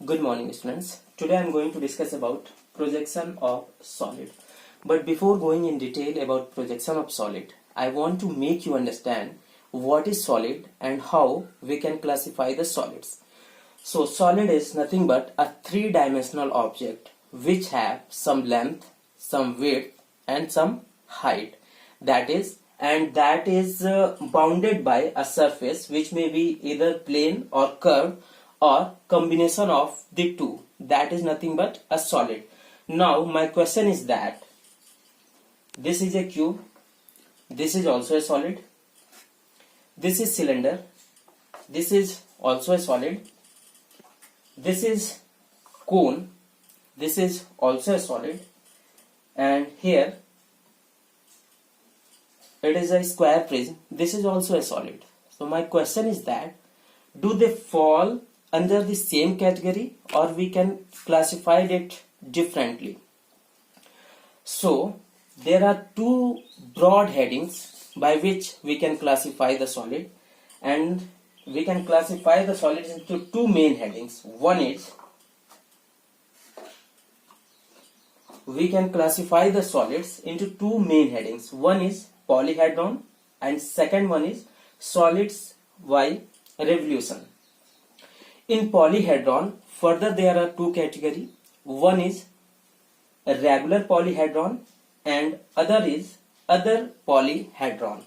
Good morning, students. Today I am going to discuss about projection of solid. But before going in detail about projection of solid, I want to make you understand what is solid and how we can classify the solids. So solid is nothing but a three-dimensional object which have some length, some width and some height. That is bounded by a surface which may be either plane or curved or combination of the two. That is nothing but a solid. Now my question is that this is a cube, this is also a solid, this is cylinder, this is also a solid, this is cone, this is also a solid, and here it is a square prism, this is also a solid. So my question is that do they fall under the same category or we can classify it differently? So there are two broad headings by which we can classify the solid, and we can classify the solids into two main headings. One is we can classify the solids into two main headings. One is polyhedron and second one is solids by revolution. In polyhedron, further there are two categories. One is a regular polyhedron and other is other polyhedron.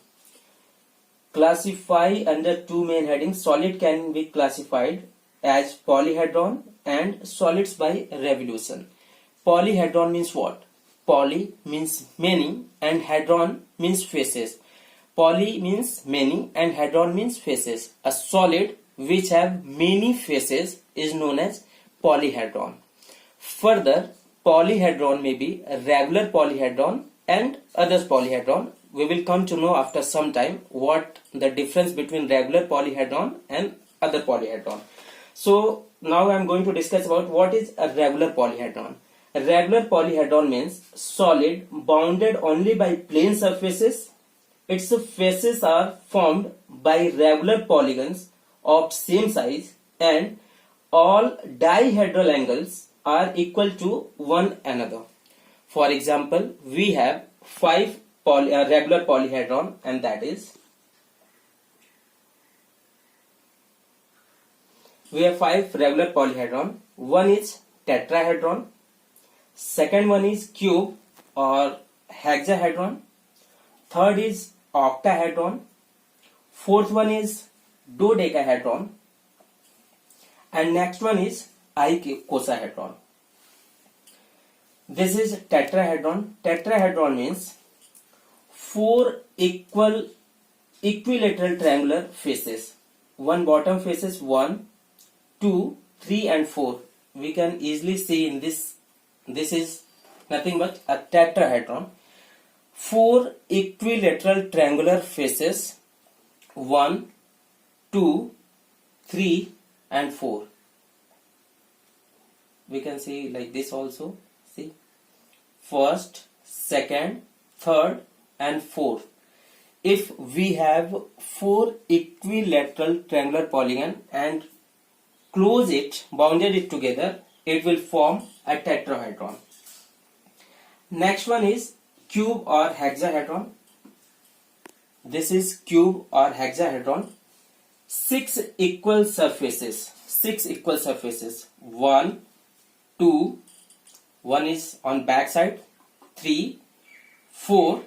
Classify under two main headings. Solid can be classified as polyhedron and solids by revolution. Polyhedron means what? Poly means many and hedron means faces. Poly means many and hedron means faces. A solid which have many faces is known as polyhedron. Further, polyhedron may be a regular polyhedron and other polyhedron. We will come to know after some time what the difference between regular polyhedron and other polyhedron. So now I am going to discuss about what is a regular polyhedron. A regular polyhedron means solid bounded only by plane surfaces. Its faces are formed by regular polygons of same size and all dihedral angles are equal to one another. For example, we have five regular polyhedron, and that is we have five regular polyhedron. One is tetrahedron, second one is cube or hexahedron, third is octahedron, fourth one is dodecahedron, and next one is icosahedron. This is tetrahedron. Tetrahedron means four equilateral triangular faces. One bottom faces 1, 2, 3 and 4. We can easily see in this is nothing but a tetrahedron. Four equilateral triangular faces 1, 2, 3 and 4. We can see like this also. See, first, second, third and fourth. If we have four equilateral triangular polygon and close it, bounded it together, it will form a tetrahedron. Next one is cube or hexahedron. This is cube or hexahedron. Six equal surfaces. 1, 2, one is on back side, 3, 4,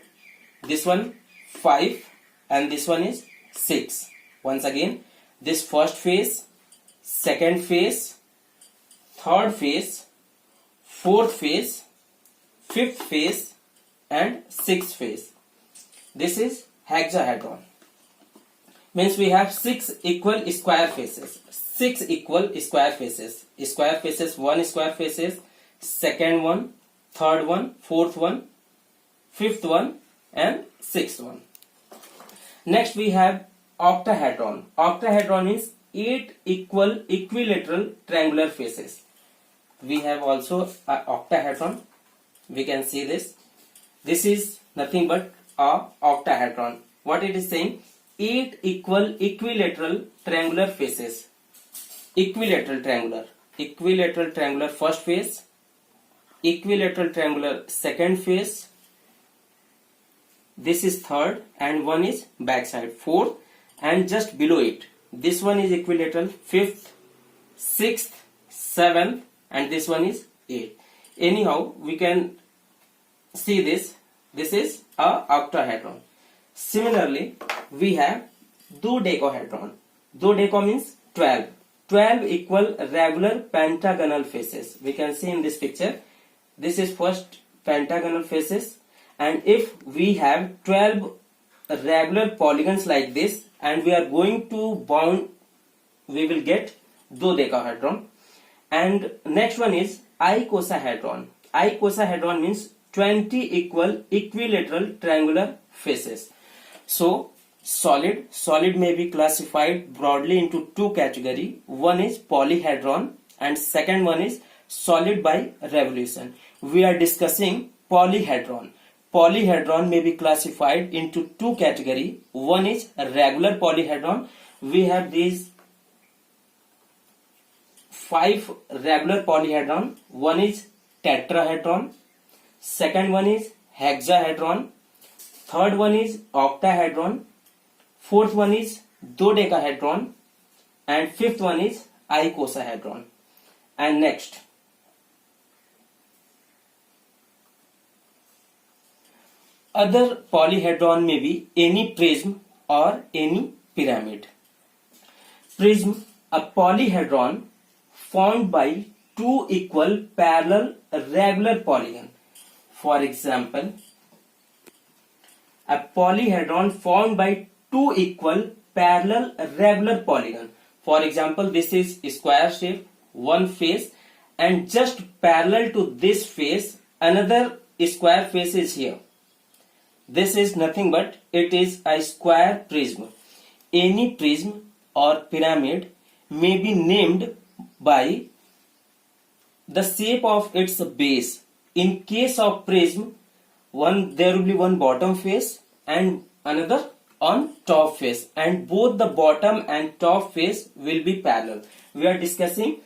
this one 5 and this one is 6. Once again, this first face, second face, third face, fourth face, fifth face and sixth face. This is hexahedron. Means we have 6 equal square faces. 6 equal square faces. Square faces, 1 square faces, second one, third one, fourth one, fifth one and sixth one. Next we have octahedron. Octahedron means 8 equilateral triangular faces. We have also an octahedron. We can see this. This is nothing but a octahedron. What it is saying? 8 equilateral triangular faces. Equilateral triangular. equilateral triangular first face, equilateral triangular second face, this is third, and one is backside fourth, and just below it this one is equilateral fifth, sixth, seventh, and this one is eighth. Anyhow, we can see this is a octahedron. Similarly, we have dodecahedron. Dodeca means 12. 12 equal regular pentagonal faces. We can see in this picture, this is first pentagonal faces, and if we have 12 regular polygons like this and we are going to bound, we will get dodecahedron. And next one is icosahedron. Icosahedron means 20 equal equilateral triangular faces. So solid may be classified broadly into two categories. One is polyhedron and second one is solid by revolution. We are discussing polyhedron. Polyhedron may be classified into two categories. One is regular polyhedron. We have these 5 regular polyhedron. One is tetrahedron, second one is hexahedron, third one is octahedron, fourth one is dodecahedron, and fifth one is icosahedron. And next, other polyhedron may be any prism or any pyramid. Prism, a polyhedron formed by two equal parallel regular polygon. For example, a polyhedron formed by two equal parallel regular polygon. For example, this is a square shape, one face, and just parallel to this face another square face is here. This is nothing but it is a square prism. Any prism or pyramid may be named by the shape of its base. In case of prism, there will be one bottom face and another on top face, and both the bottom and top face will be parallel. We are discussing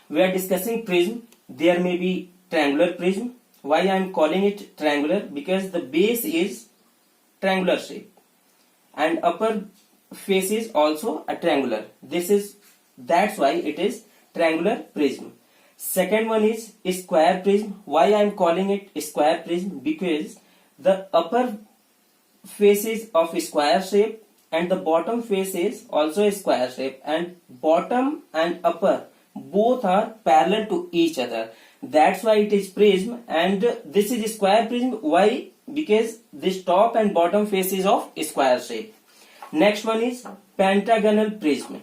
we are discussing prism. There may be triangular prism. Why I am calling it triangular? Because the base is triangular shape and upper face is also a triangular. That's why it is triangular prism. Second one is square prism. Why I am calling it square prism? Because the upper face is of square shape and the bottom face is also a square shape, and bottom and upper both are parallel to each other. That's why it is prism, and this is square prism. Why? Because this top and bottom face is of square shape. Next one is pentagonal prism.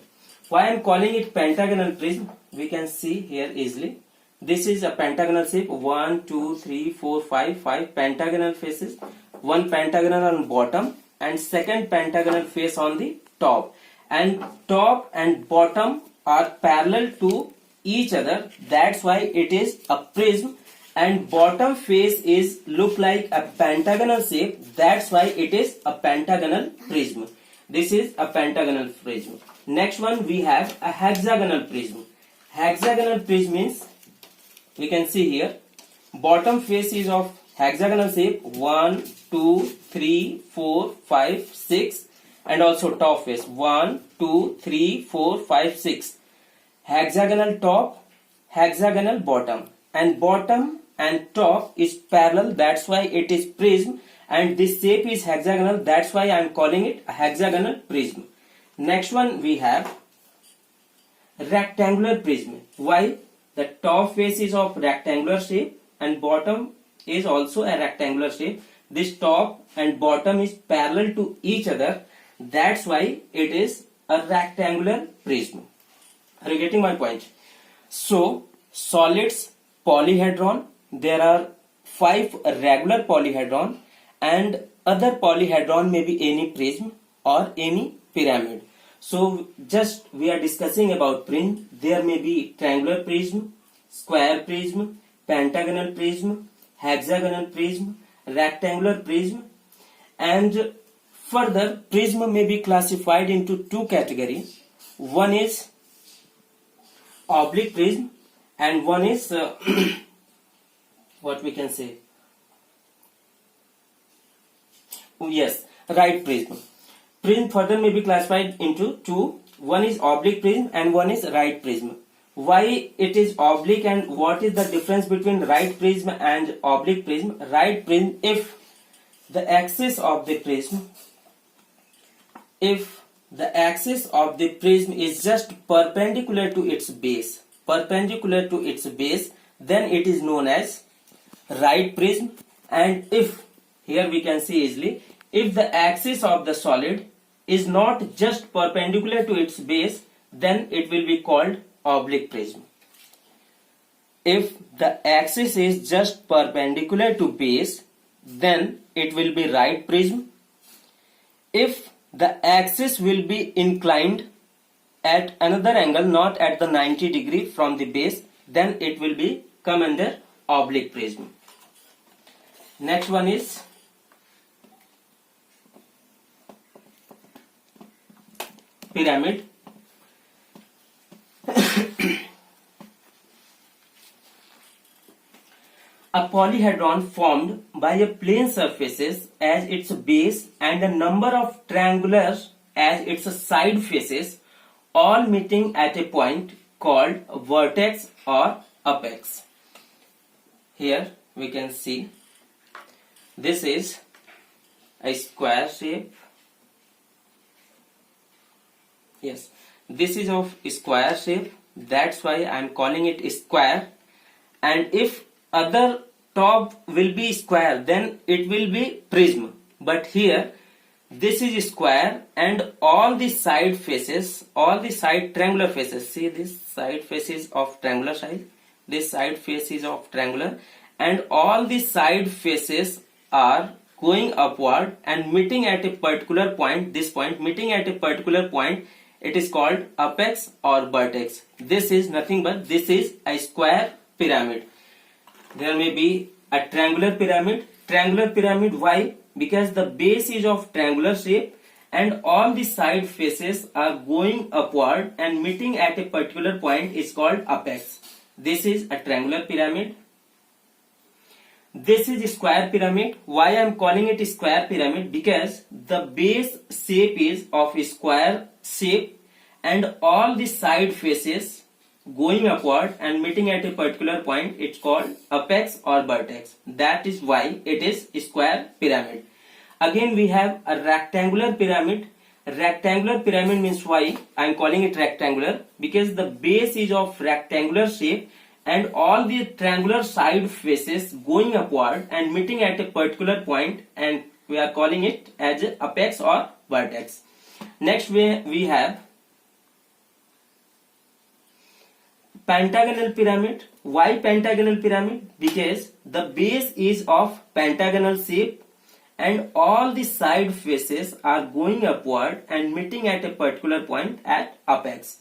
Why I am calling it pentagonal prism? We can see here easily. This is a pentagonal shape. 1, 2, 3, 4, 5 pentagonal faces. One pentagonal on bottom and second pentagonal face on the top. And top and bottom are parallel to each other. That's why it is a prism. And bottom face is look like a pentagonal shape. That's why it is a pentagonal prism. This is a pentagonal prism. Next one we have a hexagonal prism. Hexagonal prism means, we can see here, bottom face is of hexagonal shape. 1, 2, 3, 4, 5, 6, and also top face 1, 2, 3, 4, 5, 6. Hexagonal top, hexagonal bottom, and bottom and top is parallel. That's why it is prism, and this shape is hexagonal. That's why I am calling it a hexagonal prism. Next one we have rectangular prism. Why? The top face is of rectangular shape and bottom is also a rectangular shape. This top and bottom is parallel to each other. That's why it is a rectangular prism. Are you getting my point? So solids, polyhedron, there are 5 regular polyhedron, and other polyhedron may be any prism or any pyramid. So just we are discussing about prism. There may be triangular prism, square prism, pentagonal prism, hexagonal prism, rectangular prism, and further prism may be classified into two categories. One is oblique prism, and one is what we can say, yes, right prism. Prism further may be classified into two. One is oblique prism and one is right prism. Why it is oblique and what is the difference between right prism and oblique prism? Right prism, if the axis of the prism, if the axis of the prism is just perpendicular to its base, then it is known as right prism. And if, here we can see easily, if the axis of the solid is not just perpendicular to its base, then it will be called oblique prism. If the axis is just perpendicular to base, then it will be right prism. If the axis will be inclined at another angle, not at the 90 degree from the base, then it will be come under oblique prism. Next one is pyramid. A polyhedron formed by a plane surfaces as its base and a number of triangulars as its side faces, all meeting at a point called vertex or apex. Here we can see this is a square shape. Yes, this is of square shape, that's why I am calling it square. And if other top will be square, then it will be prism. But here this is square and all the side faces, all the side triangular faces, see this side faces of triangular side, this side face is of triangular, and all the side faces are going upward and meeting at a particular point, this point meeting at a particular point, it is called apex or vertex. This is nothing but this is a square pyramid. There may be a triangular pyramid. Triangular pyramid, why? Because the base is of triangular shape and all the side faces are going upward and meeting at a particular point is called apex. This is a triangular pyramid. This is a square pyramid. Why I am calling it a square pyramid? Because the base shape is of a square shape and all the side faces going upward and meeting at a particular point, it's called apex or vertex. That is why it is a square pyramid. Again we have a rectangular pyramid. Rectangular pyramid means, why I am calling it rectangular? Because the base is of rectangular shape and all the triangular side faces going upward and meeting at a particular point, and we are calling it as apex or vertex. Next we have pentagonal pyramid. Why pentagonal pyramid? Because the base is of pentagonal shape and all the side faces are going upward and meeting at a particular point at apex.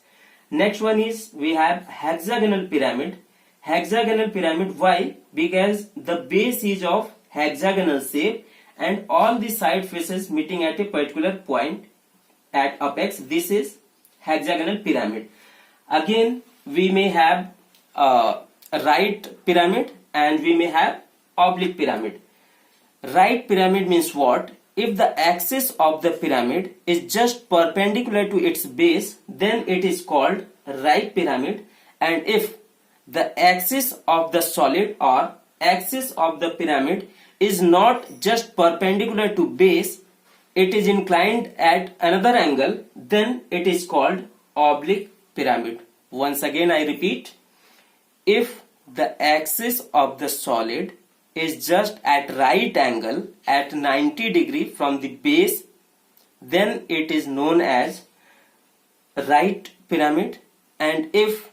Next one is we have hexagonal pyramid. Hexagonal pyramid, why? Because the base is of hexagonal shape and all the side faces meeting at a particular point at apex. This is hexagonal pyramid. Again we may have a right pyramid and we may have oblique pyramid. Right pyramid means what? If the axis of the pyramid is just perpendicular to its base, then it is called right pyramid. And if the axis of the solid or axis of the pyramid is not just perpendicular to base, it is inclined at another angle, then it is called oblique pyramid. Once again I repeat, if the axis of the solid is just at right angle at 90 degree from the base, then it is known as right pyramid. And if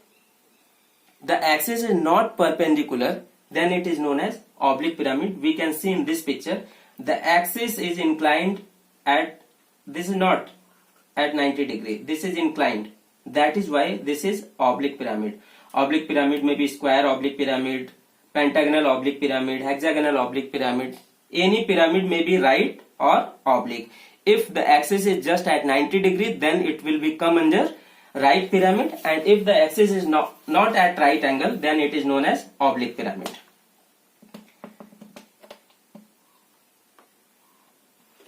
the axis is not perpendicular, then it is known as oblique pyramid. We can see in this picture the axis is inclined at, this is not at 90 degree, this is inclined. That is why this is oblique pyramid. Oblique pyramid may be square oblique pyramid, pentagonal oblique pyramid, hexagonal oblique pyramid. Any pyramid may be right or oblique. If the axis is just at 90 degree, then it will become under right pyramid, and if the axis is not at right angle, then it is known as oblique pyramid.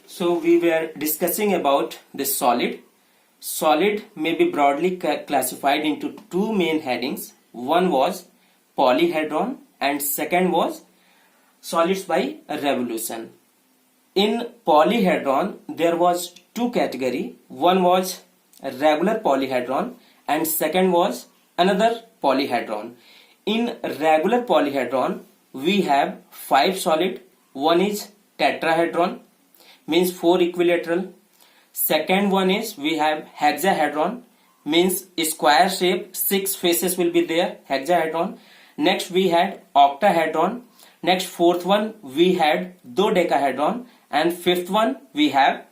So we were discussing about this solid. Solid may be broadly classified into two main headings. One was polyhedron and second was solids by revolution. In polyhedron there was two category. One was a regular polyhedron and second was another polyhedron. In regular polyhedron we have five solid. One is tetrahedron, means four equilateral. Second one is we have hexahedron, means square shape, six faces will be there, hexahedron. Next we had octahedron. Next fourth one we had dodecahedron, and fifth one we have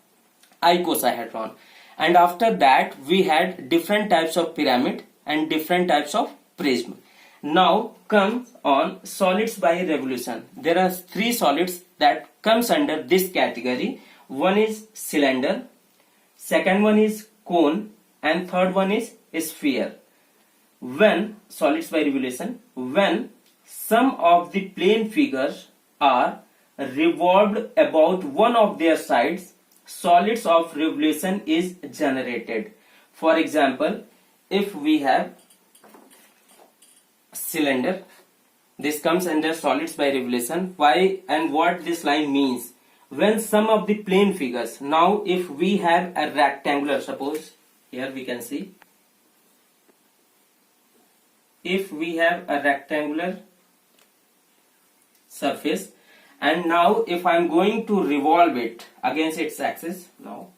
icosahedron. And after that we had different types of pyramid and different types of prism. Now comes on solids by revolution. There are three solids that comes under this category. One is cylinder, second one is cone, and third one is sphere. When solids by revolution, when some of the plane figures are revolved about one of their sides, solids of revolution is generated. For example, if we have cylinder, this comes under solids by revolution. Why and what this line means? When some of the plane figures, now if we have a rectangular, suppose here we can see, if we have a rectangular surface, and now if I am going to revolve it against its axis, now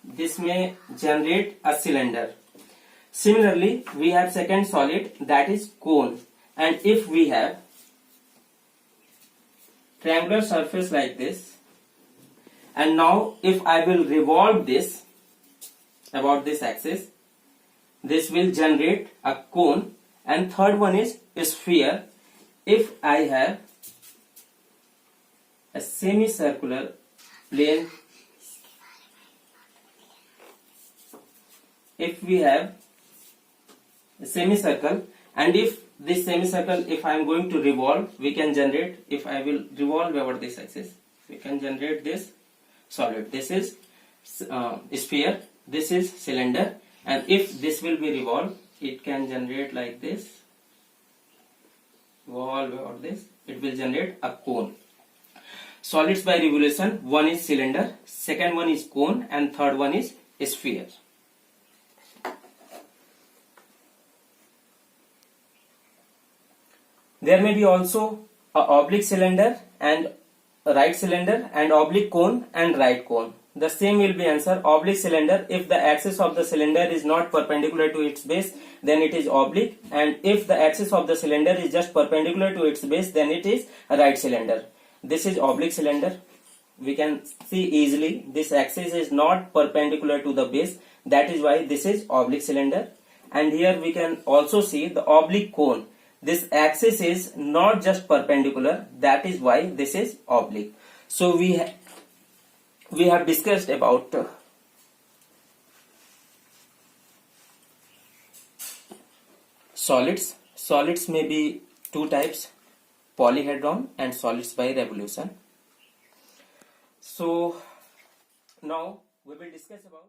this may generate a cylinder. Similarly, we have second solid, that is cone, and if we have triangular surface like this, and now if I will revolve this about this axis, this will generate a cone. And third one is sphere. If I have a semicircular plane, if we have a semicircle, and if this semicircle, if I am going to revolve, we can generate, if I will revolve over this axis, we can generate this solid. This is sphere, this is cylinder, and if this will be revolved, it can generate like this, revolve over this, it will generate a cone. Solids by revolution, one is cylinder, second one is cone, and third one is sphere. There may be also a oblique cylinder and a right cylinder, and oblique cone and right cone. The same will be answer. Oblique cylinder, if the axis of the cylinder is not perpendicular to its base, then it is oblique, and if the axis of the cylinder is just perpendicular to its base, then it is a right cylinder. This is oblique cylinder. We can see easily this axis is not perpendicular to the base, that is why this is oblique cylinder. And here we can also see the oblique cone. This axis is not just perpendicular, that is why this is oblique. So we have discussed about solids. Solids may be two types, polyhedron and solids by revolution. So now we will discuss about